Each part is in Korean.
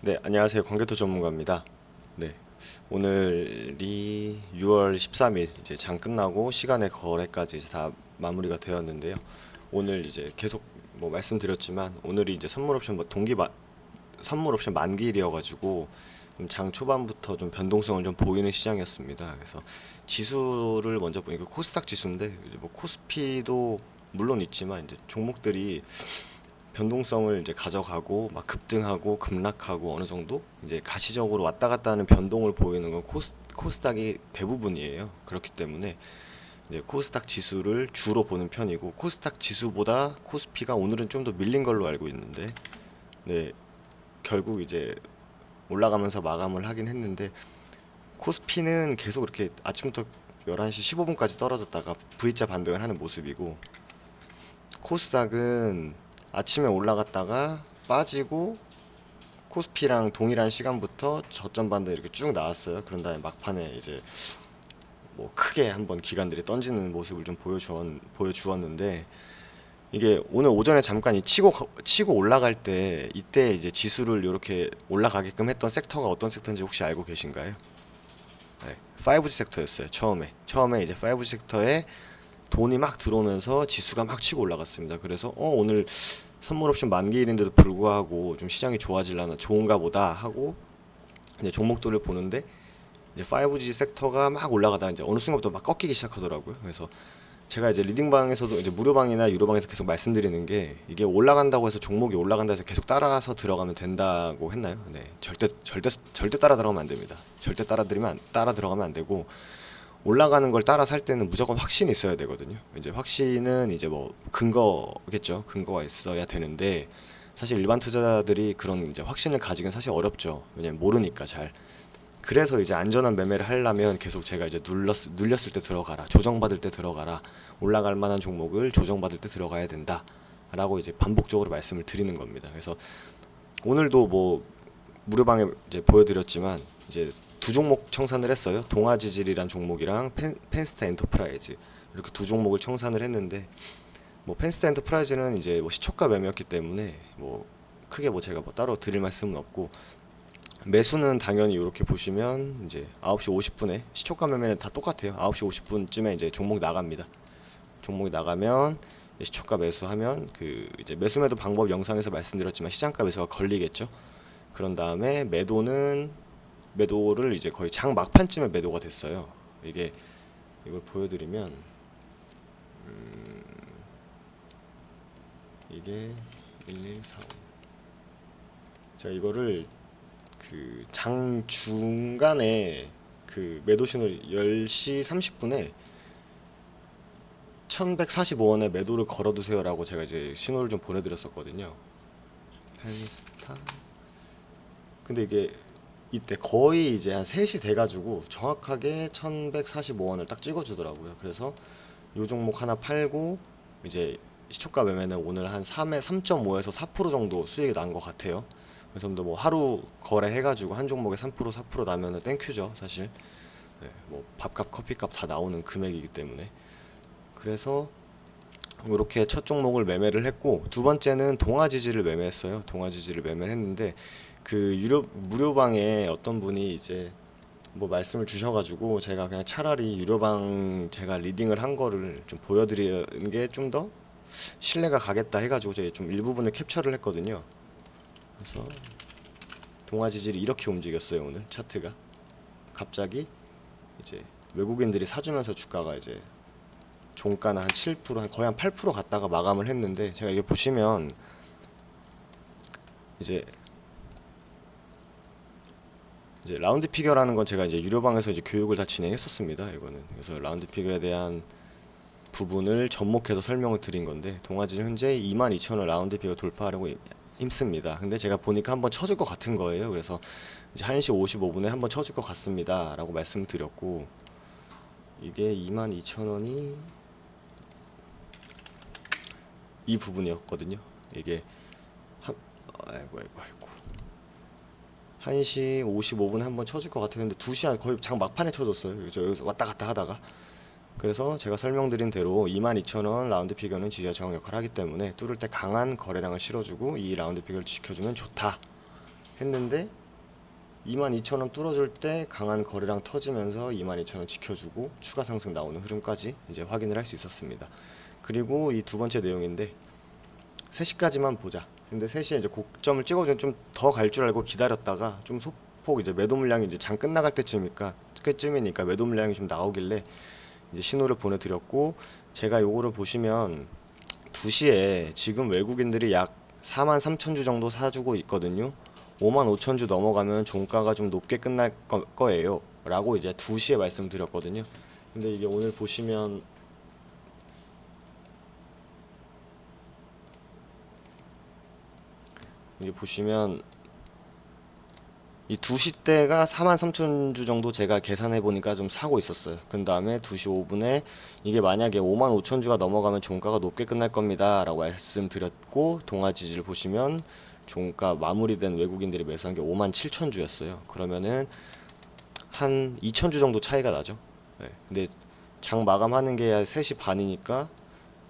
네, 안녕하세요. 관계토 전문가입니다. 네, 오늘이 6월 13일 이제 장 끝나고 시간의 거래까지 이제 다 마무리가 되었는데요. 오늘 이제 계속 뭐 말씀드렸지만 오늘이 이제 선물 옵션 뭐 선물 옵션 만기일이어가지고 좀 장 초반부터 좀 변동성을 좀 보이는 시장이었습니다. 그래서 지수를 먼저 보니까 코스닥 지수인데 이제 뭐 코스피도 물론 있지만 이제 종목들이 변동성을 이제 가져가고 막 급등하고 급락하고 어느 정도 이제 가시적으로 왔다 갔다 하는 변동을 보이는 건 코스닥이 대부분이에요. 그렇기 때문에 이제 코스닥 지수를 주로 보는 편이고 코스닥 지수보다 코스피가 오늘은 좀 더 밀린 걸로 알고 있는데 네, 결국 이제 올라가면서 마감을 하긴 했는데 코스피는 계속 이렇게 아침부터 11시 15분까지 떨어졌다가 V자 반등을 하는 모습이고 코스닥은 아침에 올라갔다가 빠지고 코스피랑 동일한 시간부터 저점 반등 이렇게 쭉 나왔어요. 그런 다음에 막판에 이제 뭐 크게 한번 기관들이 던지는 모습을 좀 보여주었는데 이게 오늘 오전에 잠깐 치고 올라갈 때 이때 이제 지수를 이렇게 올라가게끔 했던 섹터가 어떤 섹터인지 혹시 알고 계신가요? 네, 5G 섹터였어요. 처음에 이제 5G 섹터에 돈이 막 들어오면서 지수가 막 치고 올라갔습니다. 그래서 오늘 선물 옵션 만기일인데도 불구하고 좀 시장이 좋아질라나 좋은가 보다 하고 이제 종목들을 보는데 이제 5G 섹터가 막 올라가다 이제 어느 순간부터 막 꺾이기 시작하더라고요. 그래서 제가 이제 리딩방에서도 이제 무료방이나 유료방에서 계속 말씀드리는 게 이게 올라간다고 해서 종목이 올라간다 해서 계속 따라서 들어가면 된다고 했나요? 네, 절대 따라 들어가면 안 됩니다. 절대 따라 들어가면 안 되고 올라가는 걸 따라 살 때는 무조건 확신이 있어야 되거든요. 이제 확신은 이제 뭐 근거겠죠. 근거가 있어야 되는데 사실 일반 투자자들이 그런 이제 확신을 가지긴 사실 어렵죠. 왜냐면 모르니까 잘. 그래서 이제 안전한 매매를 하려면 계속 제가 이제 눌렸을 때 들어가라. 조정받을 때 들어가라. 올라갈 만한 종목을 조정받을 때 들어가야 된다. 라고 이제 반복적으로 말씀을 드리는 겁니다. 그래서 오늘도 뭐 무료방에 이제 보여드렸지만 이제 두 종목 청산을 했어요. 동아지질이란 종목이랑 펜스타 엔터프라이즈 이렇게 두 종목을 청산을 했는데 뭐 펜스타 엔터프라이즈는 이제 뭐 시초가 매매였기 때문에 뭐 크게 뭐 제가 뭐 따로 드릴 말씀은 없고 매수는 당연히 이렇게 보시면 이제 9시 50분에 시초가 매매는 다 똑같아요. 9시 50분쯤에 이제 종목 나갑니다. 종목이 나가면 시초가 매수하면 그 이제 매수 매도 방법 영상에서 말씀드렸지만 시장가 매수가 걸리겠죠. 그런 다음에 매도를 이제 거의 장 막판쯤에 매도가 됐어요. 이걸 보여드리면 이게 1145. 제가 이거를 그 장 중간에 그 매도 신호를 10시 30분에 1145원에 매도를 걸어두세요라고 제가 이제 신호를 좀 보내드렸었거든요. 펜스타. 근데 이게 이때 거의 이제 한 3시 돼가지고 정확하게 1145원을 딱 찍어주더라고요. 그래서 요 종목 하나 팔고 이제 시초가 매매는 오늘 한 3.5에서 4% 정도 수익이 난 것 같아요. 그래서 뭐 하루 거래해가지고 한 종목에 3% 4% 나면은 땡큐죠 사실. 네, 뭐 밥값 커피값 다 나오는 금액이기 때문에. 그래서 이렇게 첫 종목을 매매를 했고 두 번째는 동아지지를 매매했어요. 동아지지를 매매를 했는데 그 무료방에 어떤 분이 이제 뭐 말씀을 주셔가지고 제가 그냥 차라리 유료방 제가 리딩을 한 거를 좀 보여드리는 게 좀 더 신뢰가 가겠다 해가지고 제가 좀 일부분을 캡처를 했거든요. 그래서 동아지질이 이렇게 움직였어요. 오늘 차트가 갑자기 이제 외국인들이 사주면서 주가가 이제 종가는 한 7%, 거의 한 8% 갔다가 마감을 했는데 제가 이게 보시면 이제 라운드 피겨라는 건 제가 이제 유료방에서 이제 교육을 다 진행했었습니다. 이거는 그래서 라운드 피겨에 대한 부분을 접목해서 설명을 드린 건데 동아지는 현재 22,000원 라운드 피겨 돌파하려고 힘씁니다. 근데 제가 보니까 한번 쳐줄 것 같은 거예요. 그래서 이제 1시 55분에 한번 쳐줄 것 같습니다. 라고 말씀드렸고 이게 22,000원이 이 부분이었거든요. 이게 아이고 1시 55분에 한번 쳐줄 것 같아요. 근데 2시 거의 장 막판에 쳐줬어요. 여기서 왔다 갔다 하다가. 그래서 제가 설명드린 대로 22,000원 라운드 피겨는 지지와 저항 역할을 하기 때문에 뚫을 때 강한 거래량을 실어주고 이 라운드 피겨를 지켜주면 좋다 했는데 22,000원 뚫어줄 때 강한 거래량 터지면서 22,000원 지켜주고 추가 상승 나오는 흐름까지 이제 확인을 할 수 있었습니다. 그리고 이 두 번째 내용인데 3시까지만 보자. 근데 3시에 이제 고점을 찍어주면 좀 더 갈 줄 알고 기다렸다가 좀 소폭 이제 매도 물량이 이제 장 끝나갈 때쯤이니까 매도 물량이 좀 나오길래 이제 신호를 보내드렸고, 제가 요거를 보시면 2시에 지금 외국인들이 약 43,000주 정도 사주고 있거든요. 55,000주 넘어가면 종가가 좀 높게 끝날 거예요 라고 이제 2시에 말씀드렸거든요. 근데 이게 오늘 보시면 이 2시 때가 43,000주 정도 제가 계산해 보니까 좀 사고 있었어요. 그 다음에 2시 5분에 이게 만약에 55,000주가 넘어가면 종가가 높게 끝날 겁니다 라고 말씀드렸고, 동아 지지를 보시면 종가 마무리된 외국인들이 매수한 게 57,000주였어요. 그러면은 한 2,000주 정도 차이가 나죠. 네. 근데 장 마감하는 게 3시 반이니까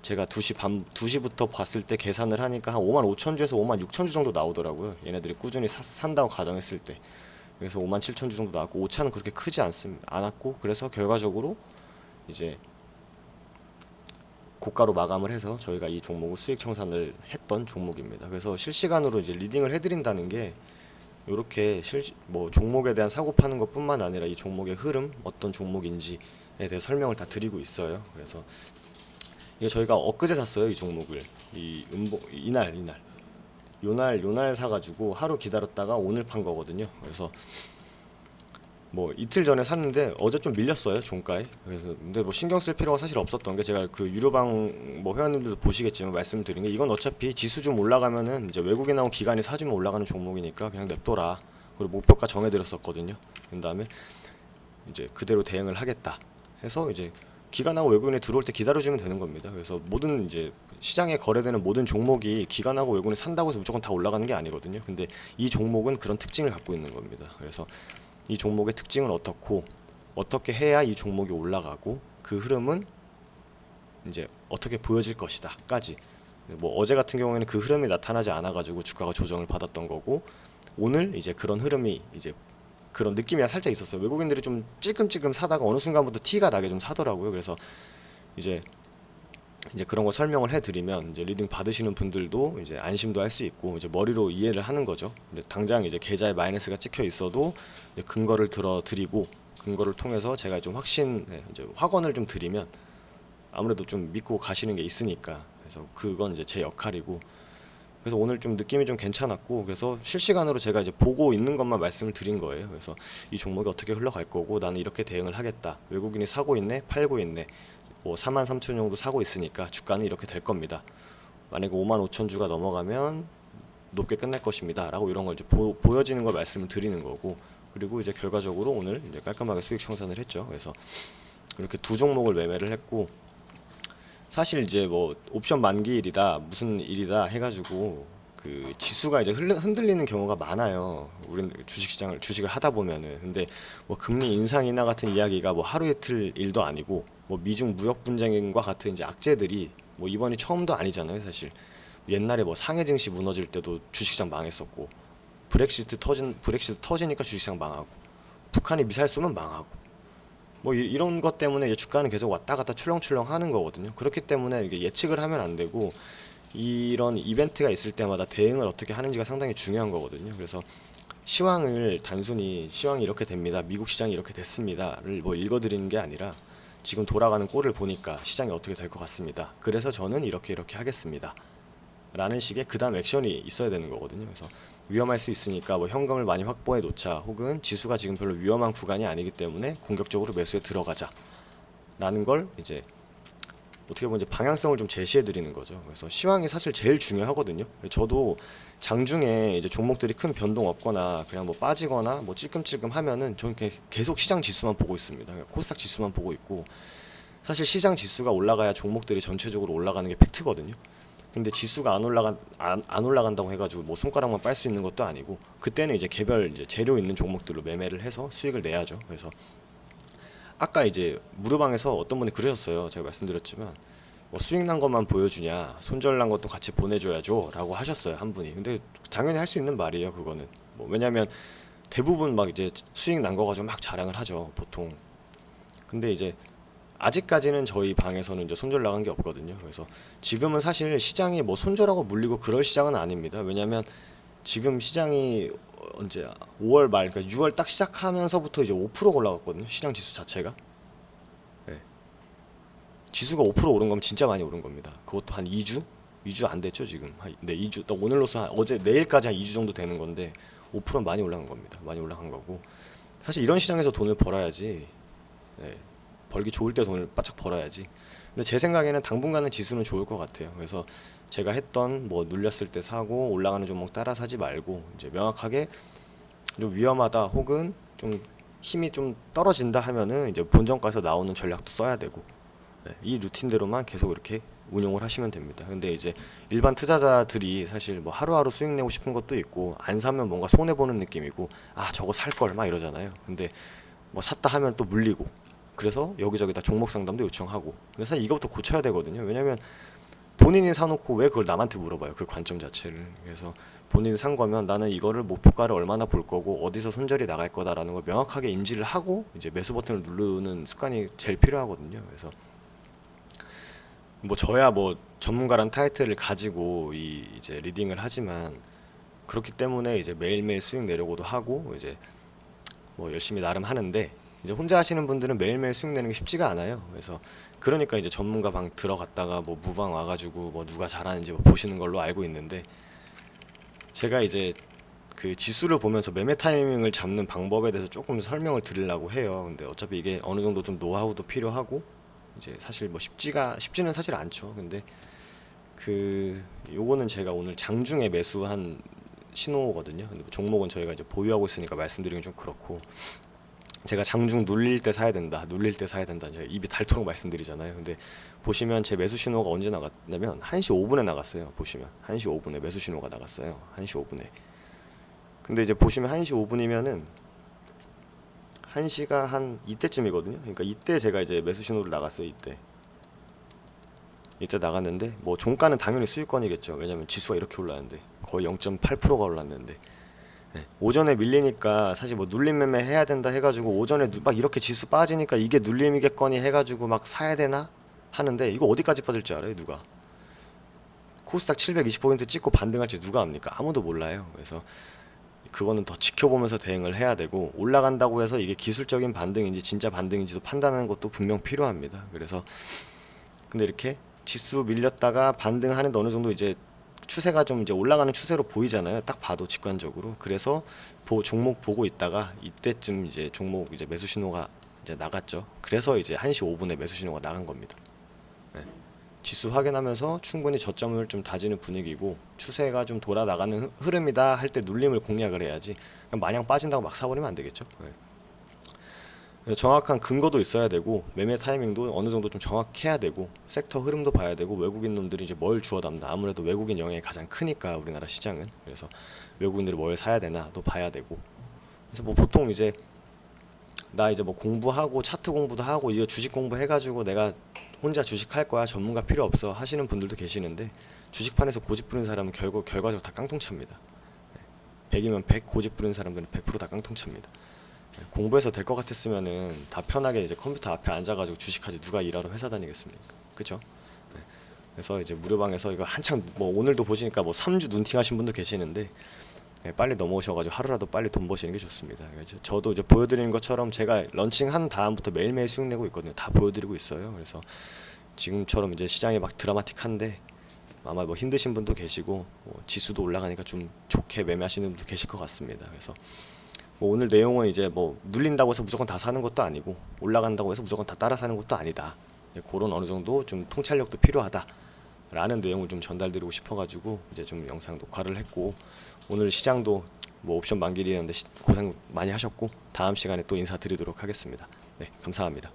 제가 2시부터 봤을 때 계산을 하니까 한 55,000주에서 56,000주 정도 나오더라고요. 얘네들이 꾸준히 산다고 가정했을 때. 그래서 57,000주 정도 나왔고, 오차는 그렇게 크지 않았고, 그래서 결과적으로 이제 고가로 마감을 해서 저희가 이 종목을 수익 청산을 했던 종목입니다. 그래서 실시간으로 이제 리딩을 해드린다는 게 이렇게 뭐 종목에 대한 사고 파는 것뿐만 아니라 이 종목의 흐름, 어떤 종목인지에 대해 설명을 다 드리고 있어요. 그래서 이게 저희가 엊그제 샀어요, 이 종목을. 요날 사가지고 하루 기다렸다가 오늘 판 거거든요. 그래서 뭐 이틀 전에 샀는데 어제 좀 밀렸어요, 종가에. 그래서 근데 뭐 신경 쓸 필요가 사실 없었던 게, 제가 그 유료방 뭐 회원님들도 보시겠지만 말씀드린 게, 이건 어차피 지수 좀 올라가면은 이제 외국에 나온 기관이 사주면 올라가는 종목이니까 그냥 냅둬라. 그리고 목표가 정해드렸었거든요. 그 다음에 이제 그대로 대응을 하겠다 해서 이제 기관하고 외국인이 들어올 때 기다려주면 되는 겁니다. 그래서 모든 이제 시장에 거래되는 모든 종목이 기관하고 외국인이 산다고 해서 무조건 다 올라가는 게 아니거든요. 근데 이 종목은 그런 특징을 갖고 있는 겁니다. 그래서 이 종목의 특징은 어떻고, 어떻게 해야 이 종목이 올라가고, 그 흐름은 이제 어떻게 보여질 것이다까지. 뭐 어제 같은 경우에는 그 흐름이 나타나지 않아가지고 주가가 조정을 받았던 거고, 오늘 이제 그런 흐름이 이제 그런 느낌이 살짝 있었어요. 외국인들이 좀 찔끔찔끔 사다가 어느 순간부터 티가 나게 좀 사더라고요. 그래서 이제 그런 거 설명을 해드리면 이제 리딩 받으시는 분들도 이제 안심도 할 수 있고, 이제 머리로 이해를 하는 거죠. 근데 당장 이제 계좌에 마이너스가 찍혀 있어도 이제 근거를 들어드리고, 근거를 통해서 제가 좀 이제 확언을 좀 드리면 아무래도 좀 믿고 가시는 게 있으니까. 그래서 그건 이제 제 역할이고, 그래서 오늘 좀 느낌이 좀 괜찮았고, 그래서 실시간으로 제가 이제 보고 있는 것만 말씀을 드린 거예요. 그래서 이 종목이 어떻게 흘러갈 거고, 나는 이렇게 대응을 하겠다. 외국인이 사고 있네, 팔고 있네. 뭐 43,000 정도 사고 있으니까 주가는 이렇게 될 겁니다. 만약에 55,000주가 넘어가면 높게 끝날 것입니다 라고 이런 걸 이제 보여지는 걸 말씀을 드리는 거고, 그리고 이제 결과적으로 오늘 이제 깔끔하게 수익 청산을 했죠. 그래서 이렇게 두 종목을 매매를 했고, 사실 이제 뭐 옵션 만기일이다 무슨 일이다 해가지고 그 지수가 이제 흔들리는 경우가 많아요. 우린 주식을 하다 보면은. 근데 뭐 금리 인상 인하 같은 이야기가 뭐 하루 이틀 일도 아니고, 뭐 미중 무역 분쟁과 같은 이제 악재들이 뭐 이번이 처음도 아니잖아요, 사실. 옛날에 뭐 상해 증시 무너질 때도 주식시장 망했었고, 브렉시트 터지니까 주식시장 망하고, 북한이 미사일 쏘면 망하고, 뭐 이런 것 때문에 이제 주가는 계속 왔다 갔다 출렁출렁 하는 거거든요. 그렇기 때문에 이게 예측을 하면 안 되고, 이런 이벤트가 있을 때마다 대응을 어떻게 하는지가 상당히 중요한 거거든요. 그래서 단순히 시황이 이렇게 됩니다, 미국 시장이 이렇게 됐습니다를 뭐 읽어드리는 게 아니라, 지금 돌아가는 꼴을 보니까 시장이 어떻게 될 것 같습니다, 그래서 저는 이렇게 하겠습니다 라는 식의 그 다음 액션이 있어야 되는 거거든요. 그래서 위험할 수 있으니까 뭐 현금을 많이 확보해 놓자, 혹은 지수가 지금 별로 위험한 구간이 아니기 때문에 공격적으로 매수에 들어가자 라는 걸 이제 어떻게 보면 이제 방향성을 좀 제시해 드리는 거죠. 그래서 시황이 사실 제일 중요하거든요. 저도 장중에 이제 종목들이 큰 변동 없거나 그냥 뭐 빠지거나 뭐 찔끔찔끔 하면은 저는 계속 시장 지수만 보고 있습니다. 코스닥 지수만 보고 있고, 사실 시장 지수가 올라가야 종목들이 전체적으로 올라가는 게 팩트거든요. 근데 지수가 안 올라간다고 해가지고 뭐 손가락만 빨 수 있는 것도 아니고, 그때는 이제 개별 이제 재료 있는 종목들로 매매를 해서 수익을 내야죠. 그래서 아까 이제 무료방에서 어떤 분이 그러셨어요. 제가 말씀드렸지만 뭐 수익 난 것만 보여주냐, 손절 난 것도 같이 보내줘야죠 라고 하셨어요, 한 분이. 근데 당연히 할 수 있는 말이에요, 그거는. 뭐 왜냐면 대부분 막 이제 수익 난 거 가지고 막 자랑을 하죠 보통. 근데 이제 아직까지는 저희 방에서는 이제 손절 나간 게 없거든요. 그래서 지금은 사실 시장이 뭐 손절하고 물리고 그럴 시장은 아닙니다. 왜냐면 지금 시장이 언제야? 5월 말, 그러니까 6월 딱 시작하면서부터 이제 5%가 올라갔거든요. 시장 지수 자체가. 네. 지수가 5% 오른 거면 진짜 많이 오른 겁니다. 그것도 한 2주? 2주 안 됐죠, 지금. 네, 2주. 딱 오늘로서 어제 내일까지 한 2주 정도 되는 건데 5%는 많이 올라간 겁니다. 많이 올라간 거고. 사실 이런 시장에서 돈을 벌어야지. 네, 벌기 좋을 때 돈을 바짝 벌어야지. 근데 제 생각에는 당분간은 지수는 좋을 것 같아요. 그래서 제가 했던 뭐 눌렸을 때 사고 올라가는 종목 따라 사지 말고 이제 명확하게 좀 위험하다 혹은 좀 힘이 좀 떨어진다 하면은 이제 본전가에서 나오는 전략도 써야 되고, 네, 이 루틴대로만 계속 이렇게 운용을 하시면 됩니다. 근데 이제 일반 투자자들이 사실 뭐 하루하루 수익 내고 싶은 것도 있고 안 사면 뭔가 손해 보는 느낌이고 아 저거 살 걸 막 이러잖아요. 근데 뭐 샀다 하면 또 물리고 그래서 여기저기 다 종목 상담도 요청하고. 그래서 이것부터 고쳐야 되거든요. 왜냐면 본인이 사놓고 왜 그걸 남한테 물어봐요, 그 관점 자체를. 그래서 본인이 산 거면 나는 이거를 목표가를 얼마나 볼 거고 어디서 손절이 나갈 거다라는 걸 명확하게 인지를 하고 이제 매수 버튼을 누르는 습관이 제일 필요하거든요. 그래서 뭐 저야 뭐 전문가란 타이틀을 가지고 이제 리딩을 하지만 그렇기 때문에 이제 매일매일 수익 내려고도 하고 이제 뭐 열심히 나름 하는데, 이제 혼자 하시는 분들은 매일매일 수익 내는 게 쉽지가 않아요. 그래서 그러니까 이제 전문가 방 들어갔다가 뭐 무방 와가지고 뭐 누가 잘하는지 뭐 보시는 걸로 알고 있는데, 제가 이제 그 지수를 보면서 매매 타이밍을 잡는 방법에 대해서 조금 설명을 드리려고 해요. 근데 어차피 이게 어느 정도 좀 노하우도 필요하고 이제 사실 뭐 쉽지는 사실 않죠. 근데 그 요거는 제가 오늘 장중에 매수한 신호거든요. 근데 뭐 종목은 저희가 이제 보유하고 있으니까 말씀드리긴 좀 그렇고, 제가 장중 눌릴 때 사야 된다, 눌릴 때 사야 된다, 제가 입이 닳도록 말씀드리잖아요. 근데 보시면 제 매수 신호가 언제 나갔냐면 1시 5분에 나갔어요. 보시면 1시 5분에 매수 신호가 나갔어요. 1시 5분에. 근데 이제 보시면 1시 5분이면은 1시가 한 이때쯤이거든요. 그러니까 이때 제가 이제 매수 신호를 나갔어요. 이때 나갔는데 뭐 종가는 당연히 수익권이겠죠. 왜냐면 지수가 이렇게 올랐는데 거의 0.8%가 올랐는데, 네, 오전에 밀리니까 사실 뭐 눌림 매매 해야 된다 해가지고 오전에 막 이렇게 지수 빠지니까 이게 눌림이겠거니 해가지고 막 사야 되나 하는데, 이거 어디까지 빠질지 알아요? 누가? 코스닥 720포인트 찍고 반등할지 누가 압니까? 아무도 몰라요. 그래서 그거는 더 지켜보면서 대응을 해야 되고, 올라간다고 해서 이게 기술적인 반등인지 진짜 반등인지도 판단하는 것도 분명 필요합니다. 그래서 근데 이렇게 지수 밀렸다가 반등하는데 어느 정도 이제 추세가 좀 이제 올라가는 추세로 보이잖아요. 딱 봐도 직관적으로. 그래서 종목 보고 있다가 이때쯤 이제 종목 이제 매수 신호가 이제 나갔죠. 그래서 이제 1시 5분에 매수 신호가 나간 겁니다. 네. 지수 확인하면서 충분히 저점을 좀 다지는 분위기고 추세가 좀 돌아 나가는 흐름이다 할 때 눌림을 공략을 해야지 그냥 마냥 빠진다고 막 사버리면 안 되겠죠. 네. 정확한 근거도 있어야 되고 매매 타이밍도 어느 정도 좀 정확해야 되고 섹터 흐름도 봐야 되고 외국인 놈들이 이제 뭘 주워 담나, 아무래도 외국인 영향이 가장 크니까 우리나라 시장은. 그래서 외국인들이 뭘 사야 되나도 봐야 되고. 그래서 뭐 보통 이제 나 이제 뭐 공부하고 차트 공부도 하고 이거 주식 공부 해가지고 내가 혼자 주식 할 거야, 전문가 필요 없어 하시는 분들도 계시는데, 주식판에서 고집 부린 사람은 결과적으로 다 깡통차입니다. 100이면 100, 고집 부린 사람들은 100%다 깡통차입니다. 공부해서 될 것 같았으면은 다 편하게 이제 컴퓨터 앞에 앉아가지고 주식하지 누가 일하러 회사 다니겠습니까? 그죠? 네. 그래서 이제 무료방에서 이거 한창 뭐 오늘도 보시니까 뭐 3주 눈팅 하신 분도 계시는데, 네, 빨리 넘어오셔가지고 하루라도 빨리 돈 버시는 게 좋습니다. 저도 이제 보여드리는 것처럼 제가 런칭한 다음부터 매일매일 수익 내고 있거든요. 다 보여드리고 있어요. 그래서 지금처럼 이제 시장이 막 드라마틱한데 아마 뭐 힘드신 분도 계시고 뭐 지수도 올라가니까 좀 좋게 매매하시는 분도 계실 것 같습니다. 그래서 뭐 오늘 내용은 이제 뭐 눌린다고 해서 무조건 다 사는 것도 아니고 올라간다고 해서 무조건 다 따라 사는 것도 아니다. 그런 어느 정도 좀 통찰력도 필요하다 라는 내용을 좀 전달드리고 싶어가지고 이제 좀 영상 녹화를 했고, 오늘 시장도 뭐 옵션 만길이었는데 고생 많이 하셨고 다음 시간에 또 인사드리도록 하겠습니다. 네, 감사합니다.